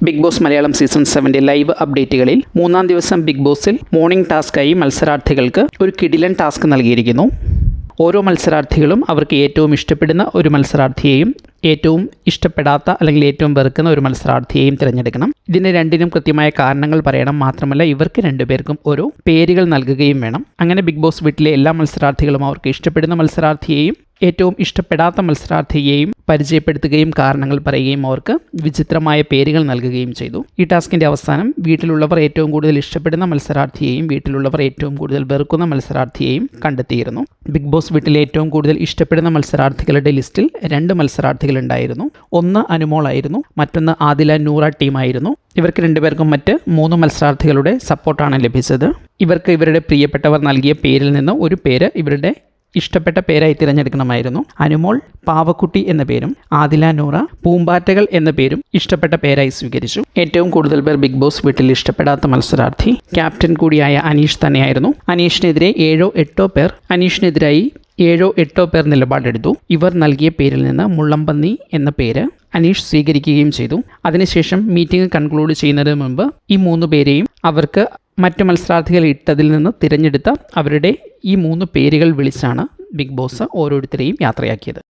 Big Boss Malayalam season 7 live അപ്ഡേറ്റുകളിൽ മൂന്നാം ദിവസം ബിഗ് ബോസിൽ മോർണിംഗ് ടാസ്ക്കായി മത്സരാർത്ഥികൾക്ക് ഒരു കിടിലൻ ടാസ്ക് നൽകിയിരിക്കുന്നു. ഓരോ മത്സരാർത്ഥികളും അവർക്ക് ഏറ്റവും ഇഷ്ടപ്പെടുന്ന ഒരു മത്സരാർത്ഥിയെയും ഏറ്റവും ഇഷ്ടപ്പെടാത്ത അല്ലെങ്കിൽ ഏറ്റവും വെറുക്കുന്ന ഒരു മത്സരാർത്ഥിയെയും തിരഞ്ഞെടുക്കണം. ഇതിന് രണ്ടിനും കൃത്യമായ കാരണങ്ങൾ പറയണം. മാത്രമല്ല ഇവർക്ക് രണ്ടുപേർക്കും ഓരോ പേരുകൾ നൽകുകയും വേണം. അങ്ങനെ ബിഗ് ബോസ് വീട്ടിലെ എല്ലാ മത്സരാർത്ഥികളും അവർക്ക് ഇഷ്ടപ്പെടുന്ന മത്സരാർത്ഥിയെയും ഏറ്റവും ഇഷ്ടപ്പെടാത്ത മത്സരാർത്ഥിയെയും പരിചയപ്പെടുത്തുകയും കാരണങ്ങൾ പറയുകയും അവർക്ക് വിചിത്രമായ പേരുകൾ നൽകുകയും ചെയ്തു. ഈ ടാസ്കിൻ്റെ അവസാനം വീട്ടിലുള്ളവർ ഏറ്റവും കൂടുതൽ ഇഷ്ടപ്പെടുന്ന മത്സരാർത്ഥിയെയും വീട്ടിലുള്ളവർ ഏറ്റവും കൂടുതൽ വെറുക്കുന്ന മത്സരാർത്ഥിയെയും കണ്ടെത്തിയിരുന്നു. ബിഗ് ബോസ് വീട്ടിലെ ഏറ്റവും കൂടുതൽ ഇഷ്ടപ്പെടുന്ന മത്സരാർത്ഥികളുടെ ലിസ്റ്റിൽ 2 മത്സരാർത്ഥികളുണ്ടായിരുന്നു. ഒന്ന് അനുമോളായിരുന്നു, മറ്റൊന്ന് ആദില നൂറ ടീമായിരുന്നു. ഇവർക്ക് രണ്ടുപേർക്കും മറ്റ് 3 മത്സരാർത്ഥികളുടെ സപ്പോർട്ടാണ് ലഭിച്ചത്. ഇവർക്ക് ഇവരുടെ പ്രിയപ്പെട്ടവർ നൽകിയ പേരിൽ നിന്ന് ഒരു പേര് ഇവരുടെ ഇഷ്ടപ്പെട്ട പേരായി തിരഞ്ഞെടുക്കണമായിരുന്നു. അനുമോൾ പാവക്കുട്ടി എന്ന പേരും ആദില നൂറ പൂമ്പാറ്റകൾ എന്ന പേരും ഇഷ്ടപ്പെട്ട പേരായി സ്വീകരിച്ചു. ഏറ്റവും കൂടുതൽ പേർ ബിഗ് ബോസ് വീട്ടിൽ ഇഷ്ടപ്പെടാത്ത മത്സരാർത്ഥി ക്യാപ്റ്റൻ കൂടിയായ അനീഷ് തന്നെയായിരുന്നു. അനീഷിനെതിരെ 7-8 പേർ അനീഷിനെതിരായി 7-8 പേർ നിലപാടെടുത്തു. ഇവർ നൽകിയ പേരിൽ നിന്ന് മുള്ളംപന്നി എന്ന പേര് അനീഷ് സ്വീകരിക്കുകയും ചെയ്തു. അതിനുശേഷം മീറ്റിംഗ് കൺക്ലൂഡ് ചെയ്യുന്നതിന് മുമ്പ് ഈ 3 പേരെയും അവർക്ക് മറ്റു മത്സരാർത്ഥികൾ ഇട്ടതിൽ നിന്ന് തിരഞ്ഞെടുത്ത അവരുടെ ഈ 3 പേരുകൾ വിളിച്ചാണ് ബിഗ് ബോസ് ഓരോരുത്തരെയും യാത്രയാക്കിയത്.